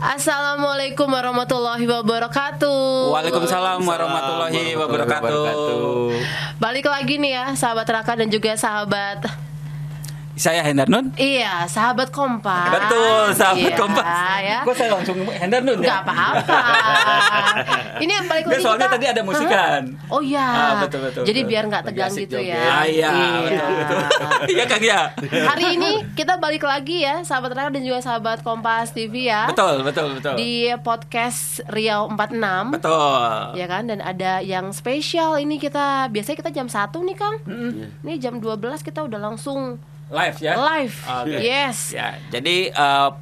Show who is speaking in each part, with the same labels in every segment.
Speaker 1: Assalamualaikum warahmatullahi wabarakatuh.
Speaker 2: Waalaikumsalam warahmatullahi wabarakatuh.
Speaker 1: Balik lagi nih ya sahabat Raka dan juga sahabat.
Speaker 2: Saya Hendar Nun.
Speaker 1: Iya, sahabat Kompas.
Speaker 2: Betul, sahabat Kompas.
Speaker 1: Ya.
Speaker 2: Kok saya langsung Hendar Nun ya?
Speaker 1: Gak apa-apa. Ini yang balik lagi
Speaker 2: soalnya
Speaker 1: kita.
Speaker 2: tadi ada musikan.
Speaker 1: Oh iya.
Speaker 2: Betul.
Speaker 1: Jadi biar nggak tegang gitu ya.
Speaker 2: Iya. Betul. Iya Kang ya.
Speaker 1: Hari ini kita balik lagi ya sahabat Raka dan juga sahabat Kompas TV ya.
Speaker 2: Betul.
Speaker 1: Di podcast Riau 46.
Speaker 2: Betul.
Speaker 1: Ya kan, dan ada yang spesial ini kita biasanya kita jam 1 nih Kang. Ini jam 12 kita udah langsung
Speaker 2: Live ya?
Speaker 1: Live,
Speaker 2: Okay.
Speaker 1: yes.
Speaker 2: Ya, jadi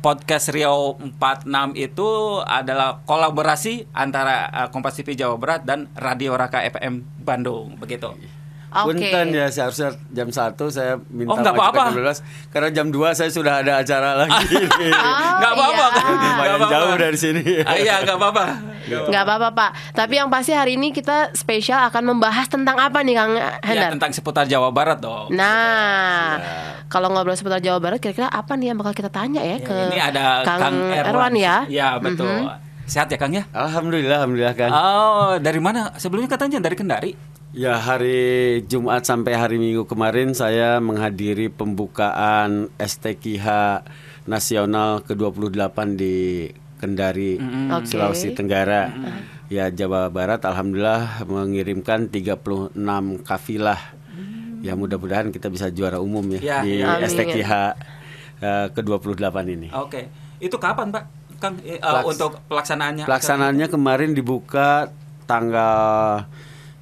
Speaker 2: podcast Riau 46 itu adalah kolaborasi antara Kompas TV Jawa Barat dan Radio Raka FM Bandung, begitu.
Speaker 3: Punten ya, seharusnya jam 1 saya minta
Speaker 2: nggak apa-apa.
Speaker 3: jam 12 karena jam 2 saya sudah ada acara lagi.
Speaker 2: Nggak apa-apa
Speaker 1: iya.
Speaker 2: kan?
Speaker 3: Lumayan jauh dari sini.
Speaker 2: Iya, nggak apa-apa.
Speaker 1: Nggak apa-apa Pak. Tapi yang pasti hari ini kita spesial akan membahas tentang apa nih Kang
Speaker 2: Ya,
Speaker 1: Hendar?
Speaker 2: tentang seputar Jawa Barat dong.
Speaker 1: Nah, kalau ngobrol seputar Jawa Barat, kira-kira apa nih yang bakal kita tanya ya ke
Speaker 2: Ini ada
Speaker 1: Kang Erwan ya?
Speaker 2: Ya, betul. Sehat ya Kang ya?
Speaker 3: Alhamdulillah Kang.
Speaker 2: Oh, dari mana? Sebelumnya katanya dari Kendari.
Speaker 3: Ya, hari Jumat sampai hari Minggu kemarin saya menghadiri pembukaan STQH Nasional ke-28 di Kendari,
Speaker 1: Oke.
Speaker 3: Sulawesi Tenggara. Ya, Jawa Barat alhamdulillah mengirimkan 36 kafilah. Ya, mudah-mudahan kita bisa juara umum ya,
Speaker 2: Ya.
Speaker 3: di
Speaker 1: Amin.
Speaker 3: STQH ke-28 ini.
Speaker 2: Oke. Itu kapan, Pak? Kang untuk pelaksanaannya?
Speaker 3: Pelaksanaannya kemarin dibuka tanggal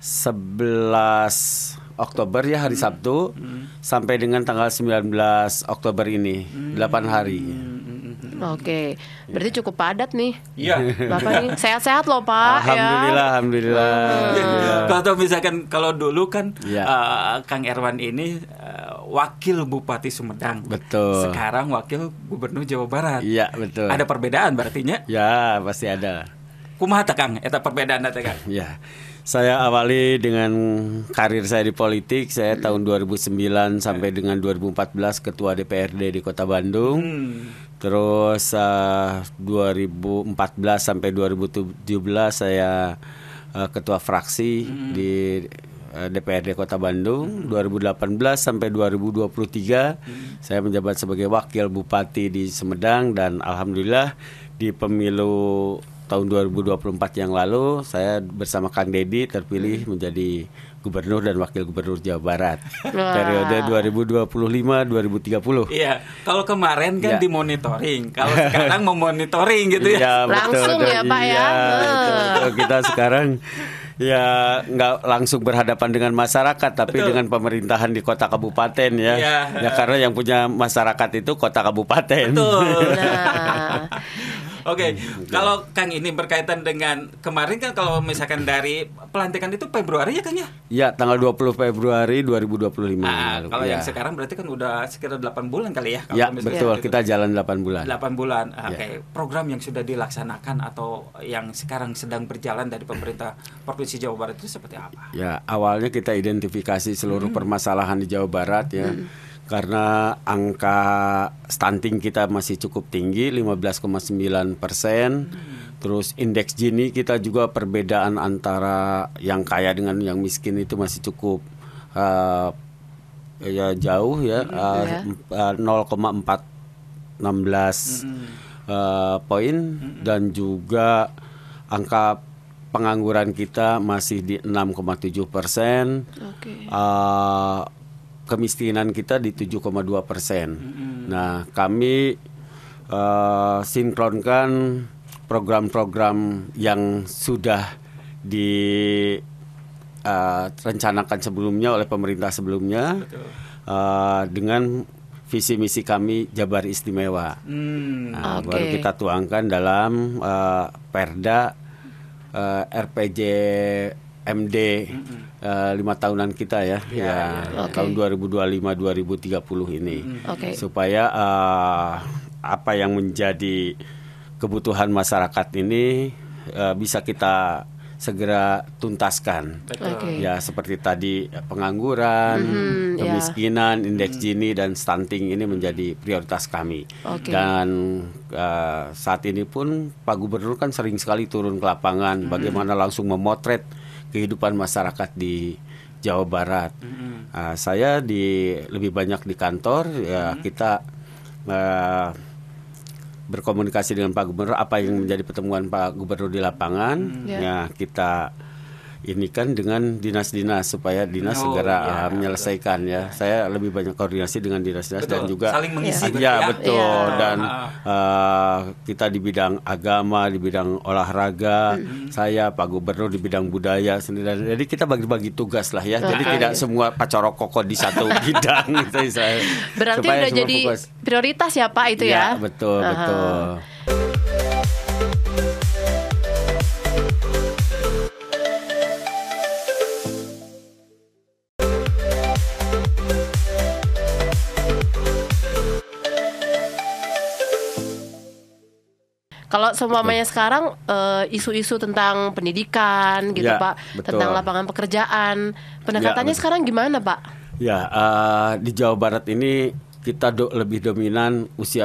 Speaker 3: 11 Oktober ya, hari Sabtu, sampai dengan tanggal 19 Oktober ini, 8 hari.
Speaker 1: Oke, berarti cukup padat nih.
Speaker 2: Iya.
Speaker 1: Bapak nih sehat-sehat loh Pak
Speaker 3: Alhamdulillah.
Speaker 2: Kalau misalkan kalau dulu kan
Speaker 3: Ya.
Speaker 2: Kang Erwan ini wakil Bupati Sumedang.
Speaker 3: Betul.
Speaker 2: Sekarang wakil Gubernur Jawa Barat.
Speaker 3: Iya, betul.
Speaker 2: Ada perbedaan berartinya?
Speaker 3: Ya, pasti ada.
Speaker 2: Kumaha teh Kang? Eta perbedaan teh Kang.
Speaker 3: Ya. Saya awali dengan karir saya di politik. Saya tahun 2009 sampai dengan 2014 ketua DPRD di Kota Bandung. Terus 2014 sampai 2017 saya ketua fraksi di DPRD Kota Bandung. 2018 sampai 2023 saya menjabat sebagai wakil bupati di Sumedang, dan alhamdulillah di pemilu tahun 2024 yang lalu saya bersama Kang Dedi terpilih menjadi gubernur dan wakil gubernur Jawa Barat periode 2025-2030.
Speaker 2: Iya, kalau kemarin kan
Speaker 3: Ya.
Speaker 2: dimonitoring, kalau sekarang memonitoring gitu ya.
Speaker 3: Iya,
Speaker 1: Langsung ya, Pak ya.
Speaker 3: Iya, betul. Kita sekarang ya nggak langsung berhadapan dengan masyarakat, tapi
Speaker 2: Betul.
Speaker 3: dengan pemerintahan di kota kabupaten ya.
Speaker 2: Iya.
Speaker 3: Ya karena yang punya masyarakat itu kota kabupaten.
Speaker 2: Betul.
Speaker 1: Nah,
Speaker 2: Oke, kalau Kang ini berkaitan dengan kemarin kan kalau misalkan dari pelantikan itu Februari ya Kang ya?
Speaker 3: Ya, tanggal 20 Februari 2025.
Speaker 2: Nah, kalau
Speaker 3: Ya.
Speaker 2: yang sekarang berarti kan udah sekitar 8 bulan kali ya? Kalau
Speaker 3: Ya,
Speaker 2: misalkan
Speaker 3: betul.
Speaker 2: gitu.
Speaker 3: Kita jalan 8 bulan.
Speaker 2: 8 bulan. Oke. Program yang sudah dilaksanakan atau yang sekarang sedang berjalan dari pemerintah Provinsi Jawa Barat itu seperti apa?
Speaker 3: Ya, awalnya kita identifikasi seluruh permasalahan di Jawa Barat ya. Karena angka stunting kita masih cukup tinggi, 15,9%. Terus indeks Gini kita juga perbedaan antara yang kaya dengan yang miskin itu masih cukup ya jauh ya, 0,416 poin, dan juga angka pengangguran kita masih di 6,7%.
Speaker 1: oke.
Speaker 3: Kemiskinan kita di 7,2%. Nah, kami sinkronkan program-program yang sudah direncanakan sebelumnya oleh pemerintah sebelumnya dengan visi misi kami Jabar Istimewa. Nah,
Speaker 1: Oke.
Speaker 3: baru kita tuangkan dalam Perda RPJ MD 5 tahunan kita ya,
Speaker 1: Oke.
Speaker 3: tahun 2025-2030 ini,
Speaker 1: Oke.
Speaker 3: supaya apa yang menjadi kebutuhan masyarakat ini bisa kita segera tuntaskan.
Speaker 2: Betul.
Speaker 1: Oke.
Speaker 3: Ya seperti tadi pengangguran, kemiskinan, indeks Gini dan stunting ini menjadi prioritas kami.
Speaker 1: Oke.
Speaker 3: Dan saat ini pun Pak Gubernur kan sering sekali turun ke lapangan, bagaimana langsung memotret kehidupan masyarakat di Jawa Barat. Saya lebih banyak di kantor, ya kita berkomunikasi dengan Pak Gubernur apa yang menjadi pertemuan Pak Gubernur di lapangan. Ya kita ini kan dengan dinas-dinas supaya dinas segera menyelesaikan ya. Saya lebih banyak koordinasi dengan dinas-dinas dan juga
Speaker 2: saling mengisi
Speaker 3: betul dan kita di bidang agama, di bidang olahraga, saya Pak Gubernur di bidang budaya sendiri. Jadi kita bagi-bagi tugas lah ya. Jadi tidak semua pacorok koko di satu bidang.
Speaker 1: Berarti
Speaker 3: Supaya
Speaker 1: udah
Speaker 3: semua
Speaker 1: jadi
Speaker 3: fokus.
Speaker 1: prioritas ya Pak itu ya?
Speaker 3: Betul, betul.
Speaker 1: Kalau semuanya sekarang isu-isu tentang pendidikan gitu
Speaker 3: Ya,
Speaker 1: Pak,
Speaker 3: betul.
Speaker 1: tentang lapangan pekerjaan, pendekatannya
Speaker 3: betul.
Speaker 1: sekarang gimana Pak?
Speaker 3: Ya, di Jawa Barat ini kita lebih dominan usia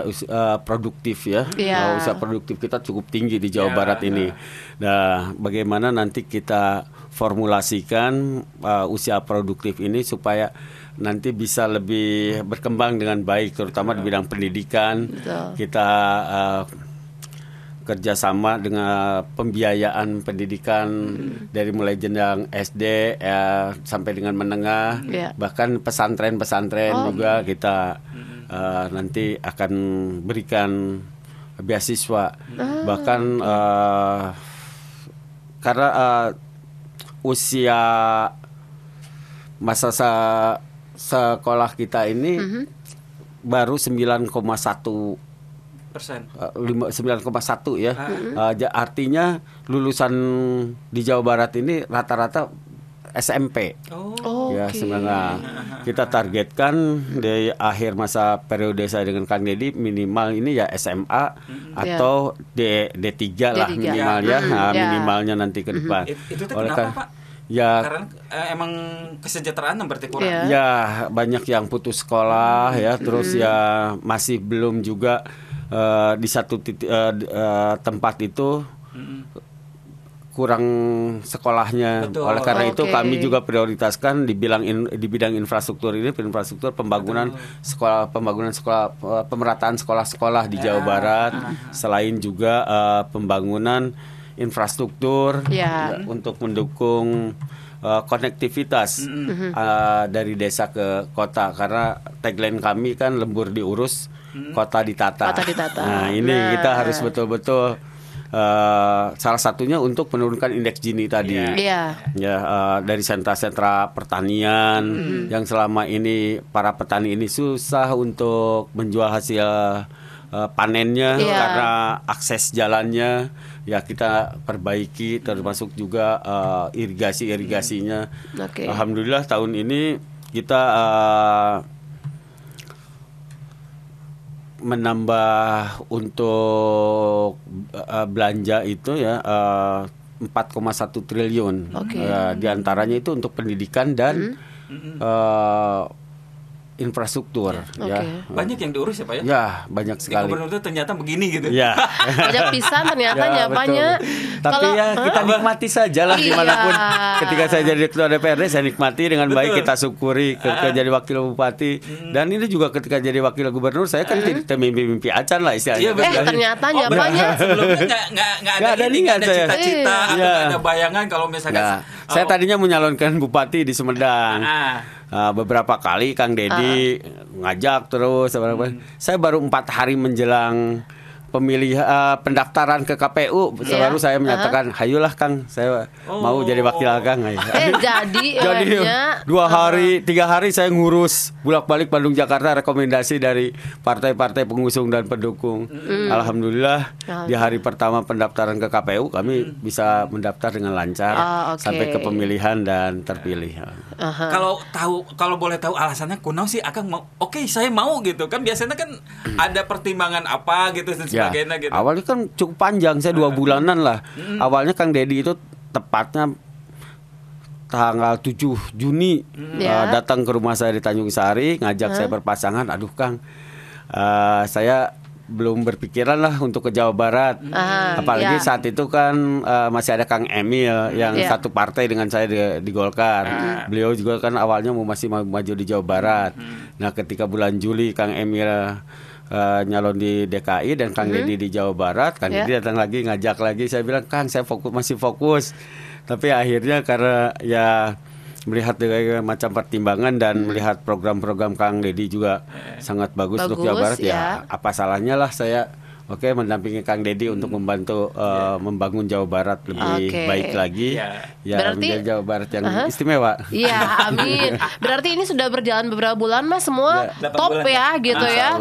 Speaker 3: produktif ya.
Speaker 1: Iya.
Speaker 3: Usia produktif kita cukup tinggi di Jawa Barat ini. Nah, bagaimana nanti kita formulasikan usia produktif ini supaya nanti bisa lebih berkembang dengan baik, terutama di bidang pendidikan.
Speaker 1: Betul.
Speaker 3: Kita kerjasama dengan pembiayaan pendidikan dari mulai jenjang SD sampai dengan menengah, bahkan pesantren-pesantren juga kita nanti akan berikan beasiswa, bahkan karena usia masa sekolah kita ini baru 9,1 ya. Artinya lulusan di Jawa Barat ini rata-rata SMP. Ya, sebenarnya kita targetkan di akhir masa periode saya dengan Kang Dedi minimal ini ya SMA atau D3 lah minimal ya. Minimalnya nanti ke depan.
Speaker 2: Itu kenapa Pak?
Speaker 3: Ya,
Speaker 2: karena emang kesejahteraan berarti kurang.
Speaker 3: Ya, banyak yang putus sekolah ya, terus ya masih belum juga di satu tempat itu kurang sekolahnya.
Speaker 2: Betul.
Speaker 3: Oleh karena itu kami juga prioritaskan di bidang infrastruktur ini, infrastruktur pembangunan sekolah, pemerataan sekolah-sekolah di Jawa Barat, selain juga pembangunan infrastruktur untuk mendukung konektivitas dari desa ke kota, karena tagline kami kan lembur diurus, kota ditata. Nah, ini kita harus betul-betul salah satunya untuk menurunkan indeks Gini tadi. Ya, dari sentra-sentra pertanian yang selama ini para petani ini susah untuk menjual hasil panennya karena akses jalannya. Ya, kita perbaiki, termasuk juga irigasinya. Alhamdulillah tahun ini kita menambah untuk belanja itu ya 4,1 triliun. Di antaranya itu untuk pendidikan dan infrastruktur. Ya.
Speaker 2: Banyak yang diurus ya Pak ya?
Speaker 3: Ya, banyak sekali.
Speaker 2: Di Gubernur itu ternyata begini gitu.
Speaker 3: Ya.
Speaker 1: Banyak pisan ternyata nyapanya.
Speaker 3: Tapi ya kita nikmati saja lah dimanapun. Ketika saya jadi ketua DPRD saya nikmati dengan baik, kita syukuri ketika jadi wakil bupati. Dan ini juga ketika jadi wakil gubernur saya kan tidak mimpi-mimpi acan lah istilahnya.
Speaker 1: Ternyata nyapanya
Speaker 2: sebelumnya nggak ada cita-cita atau nggak ada bayangan kalau misalkan.
Speaker 3: Saya tadinya menyalonkan bupati di Sumedang. Beberapa kali Kang Dedi ngajak terus. Saya baru 4 hari menjelang pendaftaran ke KPU selalu saya menyatakan, hayulah Kang, saya mau jadi wakil Kang. Jadi 2 hari 3 hari saya ngurus bolak-balik Bandung Jakarta, rekomendasi dari partai-partai pengusung dan pendukung. Alhamdulillah di hari pertama pendaftaran ke KPU kami bisa mendaftar dengan lancar sampai ke pemilihan dan terpilih.
Speaker 2: Kalau boleh tahu alasannya kunaon sih Akang mau? Oke, saya mau gitu kan, biasanya kan ada pertimbangan apa gitu dan sebagainya gitu.
Speaker 3: Awalnya kan cukup panjang, saya 2 bulanan lah. Awalnya Kang Dedi itu tepatnya tanggal 7 Juni datang ke rumah saya di Tanjung Sari, ngajak saya berpasangan. Aduh Kang, saya belum berpikiran lah untuk ke Jawa Barat. Apalagi saat itu kan masih ada Kang Emil yang satu partai dengan saya di Golkar. Beliau juga kan awalnya masih maju di Jawa Barat. Nah ketika bulan Juli Kang Emil nyalon di DKI dan Kang Deddy di Jawa Barat, Kang Deddy datang lagi ngajak lagi. Saya bilang Kang saya masih fokus. Tapi akhirnya karena ya melihat berbagai macam pertimbangan dan melihat program-program Kang Deddy juga sangat bagus untuk Jawa Barat, ya apa salahnya lah saya mendampingi Kang Deddy untuk membantu membangun Jawa Barat lebih baik lagi. Ya
Speaker 1: berarti
Speaker 3: menjadi Jawa Barat yang istimewa.
Speaker 1: Iya, amin. Berarti ini sudah berjalan beberapa bulan Mas, semua top ya gitu ya.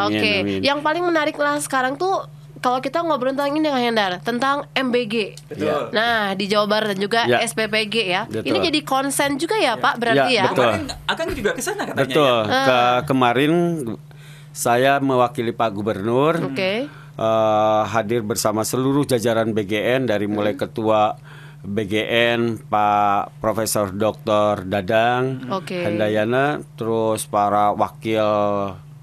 Speaker 1: Oke. Yang paling menarik lah sekarang tuh kalau kita ngobrol tentang ini Kang Hendar, tentang MBG.
Speaker 2: Betul.
Speaker 1: Nah, di Jawa Barat dan juga SPPG ya.
Speaker 3: Betul.
Speaker 1: Ini jadi konsen juga ya, Pak, berarti ya?
Speaker 3: Betul.
Speaker 2: Kemarin Akang juga ke sana katanya.
Speaker 3: Betul. Kemarin saya mewakili Pak Gubernur. Hadir bersama seluruh jajaran BGN dari mulai Ketua BGN Pak Profesor Dr. Dadang Handayana, terus para wakil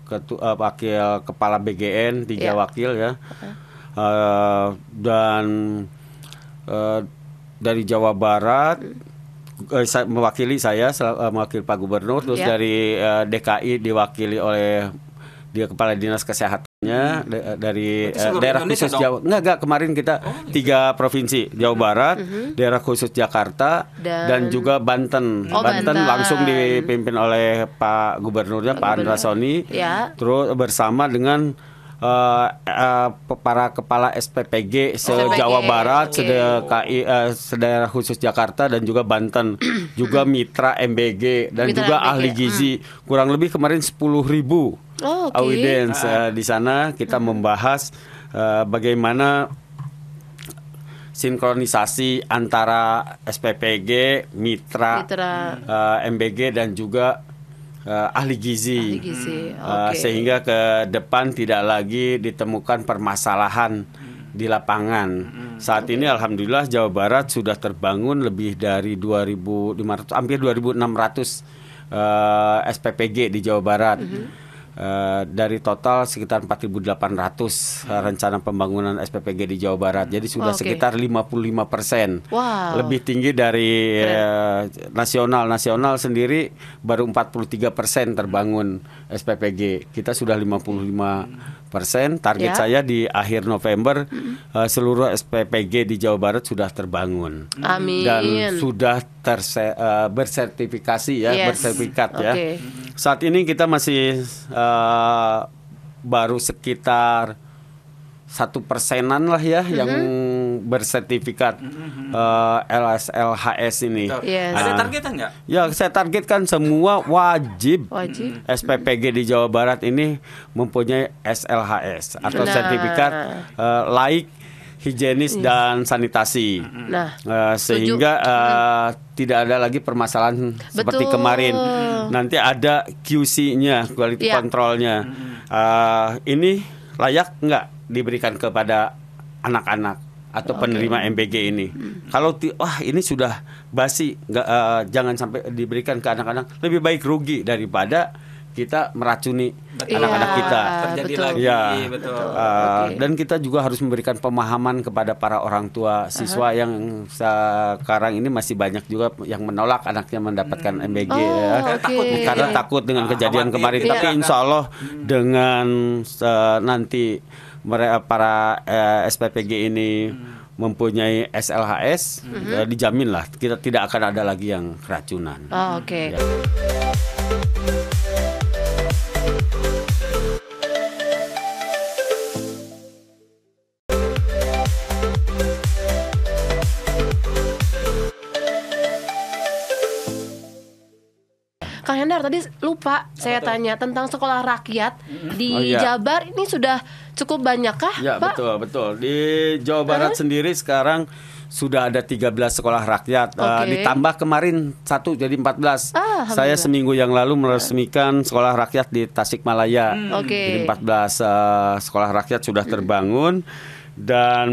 Speaker 3: kepala BGN 3 wakil ya, dan dari Jawa Barat mewakili Pak Gubernur, terus dari DKI diwakili oleh kepala dinas kesehatannya dari daerah khusus Jawa. Enggak, kemarin kita 3 provinsi, Jawa Barat, daerah khusus Jakarta dan juga Banten. Banten langsung dipimpin oleh Pak Gubernurnya Pak Andra Soni. Terus bersama dengan para kepala SPPG se-Jawa Barat, daerah khusus Jakarta dan juga Banten, juga mitra MBG dan juga ahli gizi. Kurang lebih kemarin 10.000 audiens di sana. Kita membahas bagaimana sinkronisasi antara SPPG, mitra. MBG dan juga ahli gizi. Sehingga ke depan tidak lagi ditemukan permasalahan di lapangan. Saat ini alhamdulillah Jawa Barat sudah terbangun lebih dari 2.500, hampir 2.600 SPPG di Jawa Barat. Dari total sekitar 4.800 rencana pembangunan SPPG di Jawa Barat. Jadi sudah sekitar 55%. Lebih tinggi dari nasional. Nasional sendiri baru 43% terbangun SPPG. Kita sudah 55%. Target saya di akhir November seluruh SPPG di Jawa Barat sudah terbangun.
Speaker 1: Amin.
Speaker 3: Dan sudah bersertifikasi ya, bersertifikat ya. Saat ini kita masih baru sekitar 1%-an lah ya yang bersertifikat LSLHS ini.
Speaker 2: Ada targetan nggak?
Speaker 3: Ya, saya targetkan semua wajib SPPG di Jawa Barat ini mempunyai SLHS atau sertifikat laik, higienis dan sanitasi. Sehingga tidak ada lagi permasalahan seperti kemarin. Nanti ada QC-nya, quality control-nya. Ini layak nggak diberikan kepada anak-anak atau penerima MBG ini? Kalau ini sudah basi, jangan sampai diberikan ke anak-anak. Lebih baik rugi daripada kita meracuni anak-anak kita.
Speaker 2: Terjadi lagi.
Speaker 3: Dan kita juga harus memberikan pemahaman kepada para orang tua siswa yang sekarang ini masih banyak juga yang menolak anaknya mendapatkan MBG karena takut dengan kejadian kemarin. Tapi insya Allah dengan nanti para SPPG ini mempunyai SLHS, dijaminlah kita tidak akan ada lagi yang keracunan.
Speaker 1: Kang Hendar, tadi lupa saya tanya tentang sekolah rakyat di Jabar ini sudah cukup banyak kah, Pak?
Speaker 3: Betul. Di Jawa Barat sendiri sekarang sudah ada 13 sekolah rakyat. Ditambah kemarin 1 jadi 14. Saya seminggu yang lalu meresmikan sekolah rakyat di Tasikmalaya. Jadi 14 sekolah rakyat sudah terbangun. dan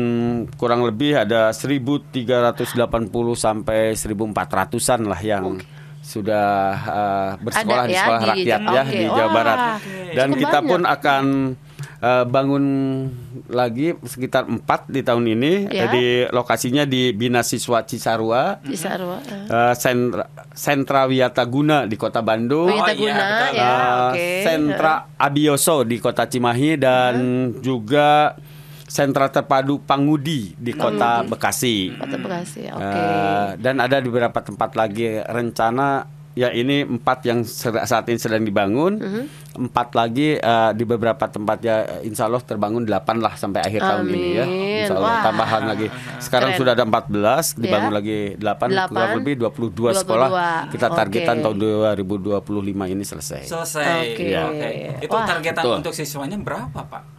Speaker 3: kurang lebih ada 1.380 sampai 1.400-an lah yang sudah bersekolah di sekolah rakyat di Jawa Barat. Dan kita pun akan bangun lagi sekitar 4 di tahun ini di lokasinya di Bina Siswa Cisarua, Sentra Wiataguna di Kota Bandung, Sentra Abioso di Kota Cimahi, dan juga Sentra Terpadu Pangudi di Kota Bekasi. Dan ada di beberapa tempat lagi rencana. Ya, ini 4 yang saat ini sedang dibangun. 4 lagi di beberapa tempat, ya insya Allah terbangun 8 lah sampai akhir tahun ini ya. Insya Allah tambahan lagi. Sekarang sudah ada 14, dibangun lagi 8, kurang lebih 22 sekolah. Kita targetan tahun 2025 ini selesai.
Speaker 2: Itu targetan untuk siswanya berapa, Pak?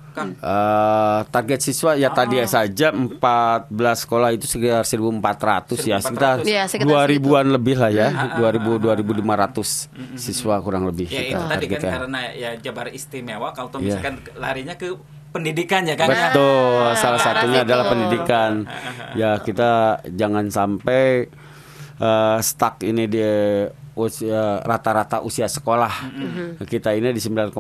Speaker 3: Target siswa ya tadi saja 14 sekolah itu sekitar 1.400 ya, sekitar 2.000-an lebih lah ya, 2.500 siswa kurang lebih.
Speaker 2: Ya itu tadi kan karena ya Jabar istimewa kalau misalkan larinya ke pendidikan ya kan.
Speaker 3: Betul, salah satunya adalah pendidikan. Ya kita jangan sampai stuck ini di rata-rata usia sekolah. Kita ini di 9,1.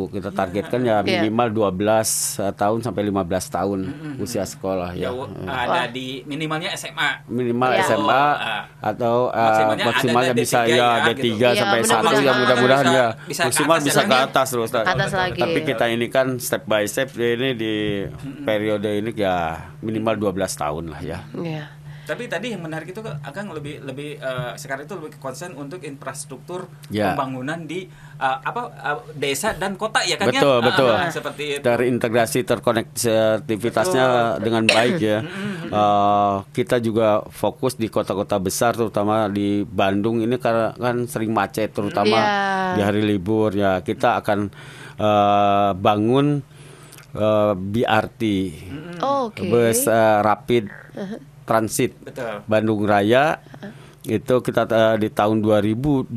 Speaker 3: Kita targetkan ya minimal 12 tahun sampai 15 tahun usia sekolah ya.
Speaker 2: Ada di minimalnya SMA.
Speaker 3: Minimal SMA atau maksimalnya bisa ya D3 sampai 1 ya, mudah-mudahan ya. Maksimal bisa ke atas terus. Tapi kita ini kan step by step, ini di periode ini ya minimal 12 tahun lah ya.
Speaker 2: Tapi tadi yang menarik itu Akang lebih sekarang itu lebih concern untuk infrastruktur pembangunan di desa dan kota ya kan.
Speaker 3: Betul.
Speaker 2: Seperti itu.
Speaker 3: Terintegrasi, terkonektivitasnya dengan baik ya. Kita juga fokus di kota-kota besar, terutama di Bandung ini karena kan sering macet, terutama di hari libur ya. Kita akan bangun BRT, bus rapid transit Bandung Raya. Itu kita di tahun 2026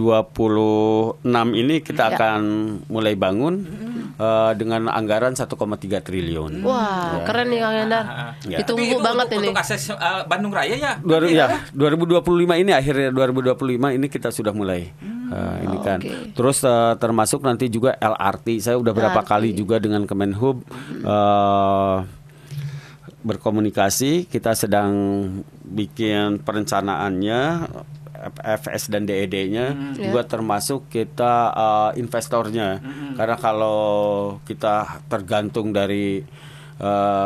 Speaker 3: ini kita akan mulai bangun dengan anggaran 1,3 triliun.
Speaker 1: Wah, keren nih Kang Hendar. Ditunggu banget ini.
Speaker 2: Untuk akses Bandung Raya ya.
Speaker 3: 2025 ini, akhirnya 2025 ini kita sudah mulai. Ini kan. Terus termasuk nanti juga LRT. Saya udah berapa kali juga dengan Kemenhub berkomunikasi. Kita sedang bikin perencanaannya, FS dan DED-nya juga termasuk kita investornya. Karena kalau kita tergantung dari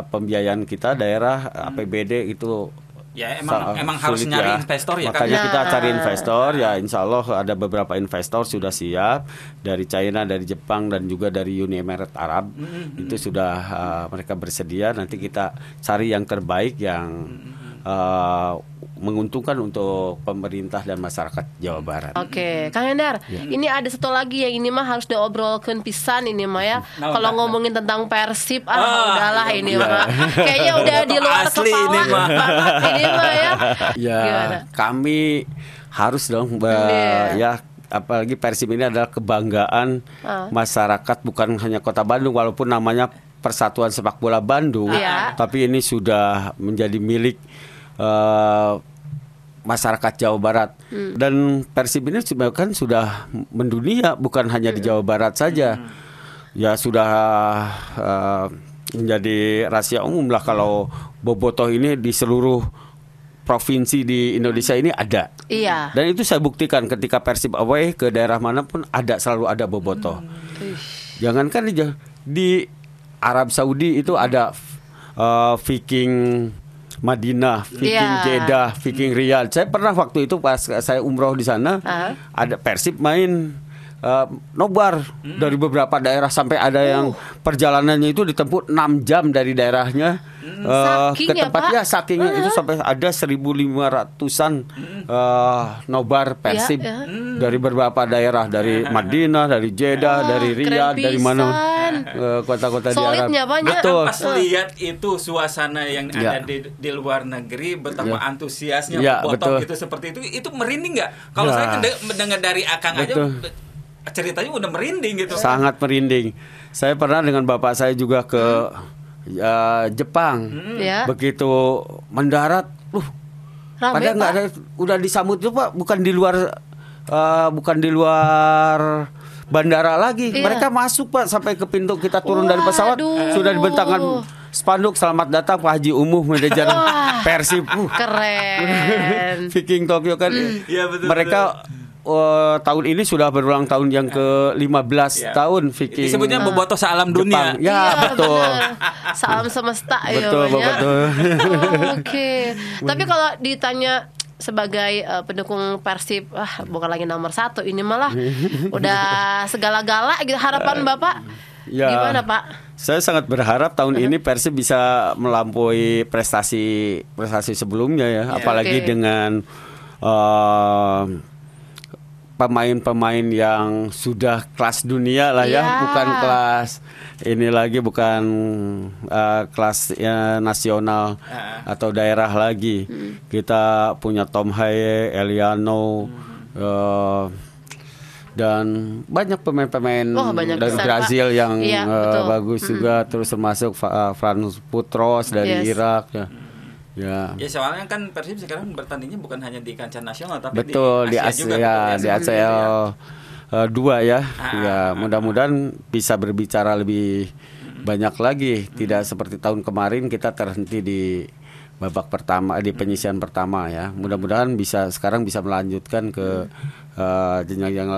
Speaker 3: pembiayaan kita daerah APBD itu
Speaker 2: ya emang harus nyari investor ya.
Speaker 3: Makanya kita cari investor ya, insya Allah ada beberapa investor sudah siap dari China, dari Jepang, dan juga dari Uni Emirat Arab. Itu sudah mereka bersedia. Nanti kita cari yang terbaik, yang menguntungkan untuk pemerintah dan masyarakat Jawa Barat.
Speaker 1: Oke, Kang Hendar, ini ada satu lagi yang ini mah harus diobrolkan pisan ini mah ya. Kalau ngomongin tentang Persib, udahlah ini mah. Kayaknya udah di luar
Speaker 2: asli
Speaker 1: kepala
Speaker 2: ini mah.
Speaker 1: Ini mah ya.
Speaker 3: Gimana? Kami harus dong ya, apalagi Persib ini adalah kebanggaan masyarakat, bukan hanya Kota Bandung, walaupun namanya Persatuan Sepak Bola Bandung, tapi ini sudah menjadi milik masyarakat Jawa Barat. Dan Persib ini kan sudah mendunia, bukan hanya di Jawa Barat saja. Ya sudah menjadi rahasia umum lah kalau bobotoh ini di seluruh provinsi di Indonesia ini ada. Dan itu saya buktikan ketika Persib away ke daerah manapun selalu ada bobotoh. Jangankan di Arab Saudi itu ada Viking Madinah, Viking Jeddah, Viking Riyadh. Saya pernah waktu itu pas saya umroh di sana, ada Persib main nobar dari beberapa daerah, sampai ada yang perjalanannya itu ditempuh 6 jam dari daerahnya ke tempatnya. Sakingnya itu sampai ada 1.500-an nobar Persib dari beberapa daerah, dari Madinah, dari Jeddah, dari Riyadh, dari mana kota-kota di Arab.
Speaker 2: Betul. Pas lihat itu suasana yang ada di luar negeri, betapa antusiasnya bobotoh gitu seperti itu merinding nggak? Kalau saya mendengar dari Akang aja ceritanya udah merinding gitu.
Speaker 3: Sangat merinding. Saya pernah dengan bapak saya juga ke Jepang. Begitu mendarat, padahal nggak ada, udah disambut tuh Pak, bukan di luar bandara lagi. Mereka masuk Pak sampai ke pintu, kita turun dari pesawat sudah dibentangkan spanduk selamat datang Pak Haji Umuh, manajer Persib.
Speaker 1: Keren.
Speaker 3: Viking Tokyo kan. Mereka tahun ini sudah berulang tahun yang ke-15 tahun Viking.
Speaker 2: Disebutnya Bobotoh Salam Dunia.
Speaker 3: Betul.
Speaker 1: Salam semesta ya.
Speaker 3: Betul.
Speaker 1: Oke. Tapi kalau ditanya sebagai pendukung Persib, bukan lagi nomor 1, ini malah udah segala-gala gitu. Harapan Bapak gimana Pak?
Speaker 3: Saya sangat berharap tahun ini Persib bisa melampaui prestasi sebelumnya ya, apalagi dengan pemain-pemain yang sudah kelas dunia lah ya, bukan kelas ini lagi, bukan kelas nasional atau daerah lagi. Kita punya Tom Haye, Eliano, dan banyak pemain-pemain dari Brazil yang bagus juga, terus termasuk Franz Putros dari Irak ya. Ya,
Speaker 2: soalnya kan Persib sekarang bertandingnya bukan hanya di kancah nasional tapi
Speaker 3: di Asia juga, di ACL 2 ya. Mudah-mudahan bisa berbicara lebih banyak lagi, tidak seperti tahun kemarin kita terhenti di babak pertama, di penyisian pertama ya. Mudah-mudahan sekarang bisa melanjutkan ke jenjang yang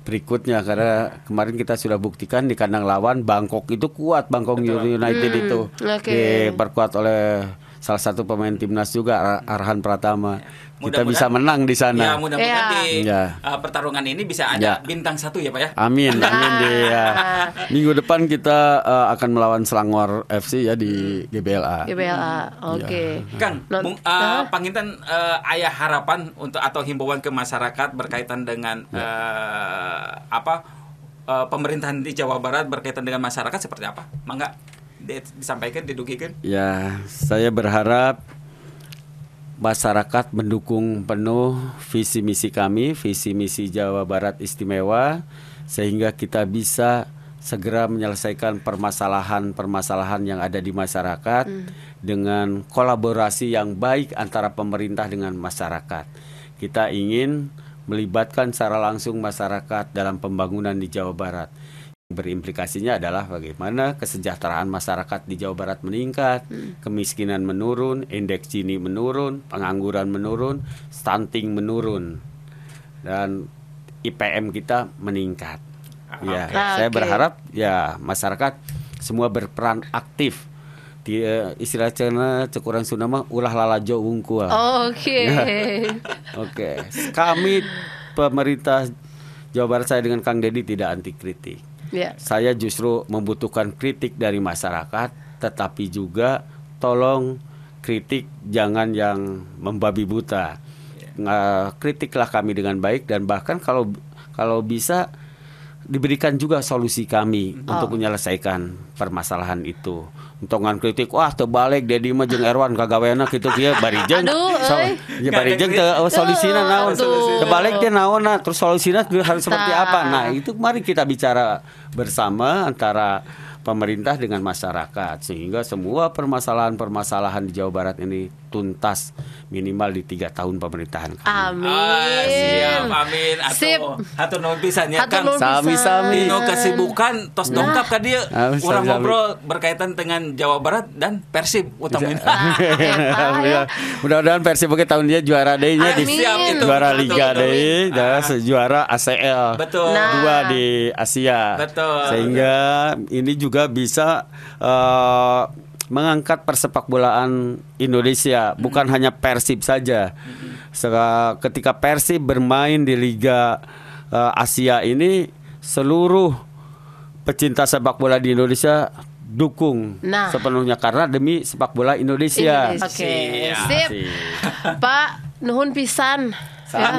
Speaker 3: berikutnya, karena kemarin kita sudah buktikan di kandang lawan Bangkok itu kuat, Bangkok United itu diperkuat oleh salah satu pemain timnas juga, Arhan Pratama. Kita bisa menang di sana.
Speaker 2: Ya, mudah-mudahan di pertarungan ini bisa ada bintang 1 ya Pak ya.
Speaker 3: Amin. Minggu depan kita akan melawan Selangor FC ya di GBLA.
Speaker 1: Oke.
Speaker 2: Kang, Panginten aya harapan untuk atau himbauan ke masyarakat berkaitan dengan pemerintahan di Jawa Barat berkaitan dengan masyarakat seperti apa? Mangga disampaikan, didugikan. Ya,
Speaker 3: saya berharap masyarakat mendukung penuh visi misi kami, visi misi Jawa Barat Istimewa, sehingga kita bisa segera menyelesaikan permasalahan yang ada di masyarakat dengan kolaborasi yang baik antara pemerintah dengan masyarakat. Kita ingin melibatkan secara langsung masyarakat dalam pembangunan di Jawa Barat. Berimplikasinya adalah bagaimana kesejahteraan masyarakat di Jawa Barat meningkat, kemiskinan menurun, indeks Gini menurun, pengangguran menurun, stunting menurun, dan IPM kita meningkat. Saya berharap masyarakat semua berperan aktif. Istilah Cina cekurang Sunama ulah lalajo wungkua. Oke. Kami pemerintah Jawa Barat, saya dengan Kang Deddy tidak anti kritik. Saya justru membutuhkan kritik dari masyarakat, tetapi juga tolong kritik jangan yang membabi buta. Kritiklah kami dengan baik, dan bahkan kalau bisa diberikan juga solusi kami untuk menyelesaikan permasalahan itu. Untungan kritik, terbalik Dedi mah jeung Erwan kagaweana kitu kieu barijeng. Barijeng teu solusina naon. Terbalik teh naon, terus solusina harus seperti apa. Nah, itu mari kita bicara bersama antara pemerintah dengan masyarakat, sehingga semua permasalahan di Jawa Barat ini tuntas minimal di 3 tahun pemerintahan kami.
Speaker 1: Amin.
Speaker 2: Siap, amin. Hatur nuhun pisan ya Kang.
Speaker 3: Sami-sami.
Speaker 2: Dino kesibukan tos dongkap ka dieu. Urang ngobrol berkaitan dengan Jawa Barat dan Persib utamanya.
Speaker 3: Mudah-mudahan Persib oke tahun dia juara deui-nya di juara Liga deui, juara ACL.
Speaker 2: Betul.
Speaker 3: 2 di Asia.
Speaker 2: Betul.
Speaker 3: Sehingga ini juga bisa mengangkat persepakbolaan Indonesia, bukan hanya Persib saja. Ketika Persib bermain di Liga Asia ini, seluruh pecinta sepak bola di Indonesia dukung sepenuhnya karena demi sepak bola Indonesia.
Speaker 1: Oke. Sip. Pak, nuhun pisan.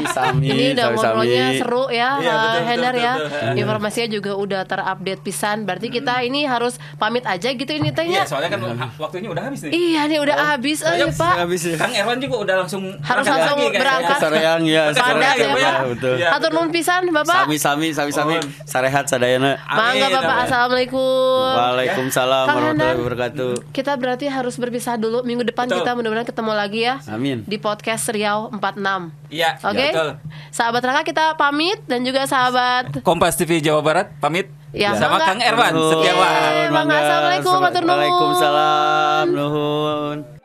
Speaker 3: Sami.
Speaker 1: Ini udah ngobrolnya seru ya, Hendar ya.
Speaker 2: betul.
Speaker 1: Informasinya juga udah terupdate pisan. Berarti kita ini harus pamit aja gitu ini tanya.
Speaker 2: Iya, soalnya kan waktunya udah habis nih.
Speaker 1: Iya nih udah habis Pak.
Speaker 3: Habis.
Speaker 2: Kang Erwan juga udah langsung
Speaker 1: Harus langsung berangkat.
Speaker 3: Sareang ya.
Speaker 1: Padat ya, Pak.
Speaker 3: Betul.
Speaker 1: Hatur nuhun pisan Bapak.
Speaker 3: Sami. Sarehat sadayana.
Speaker 1: Mangga Bapak. Assalamualaikum.
Speaker 3: Waalaikumsalam warahmatullahi wabarakatuh.
Speaker 1: Kita berarti harus berpisah dulu. Minggu depan kita mudah-mudahan ketemu lagi ya.
Speaker 3: Amin.
Speaker 1: Di podcast Riau 46.
Speaker 2: Iya,
Speaker 1: Oke. Sahabat Raka kita pamit dan juga sahabat
Speaker 2: Kompas TV Jawa Barat pamit.
Speaker 1: Ya,
Speaker 2: sama Kang Erwan Setiawan.
Speaker 1: Assalamualaikum.
Speaker 3: Waalaikumsalam. Nuhun.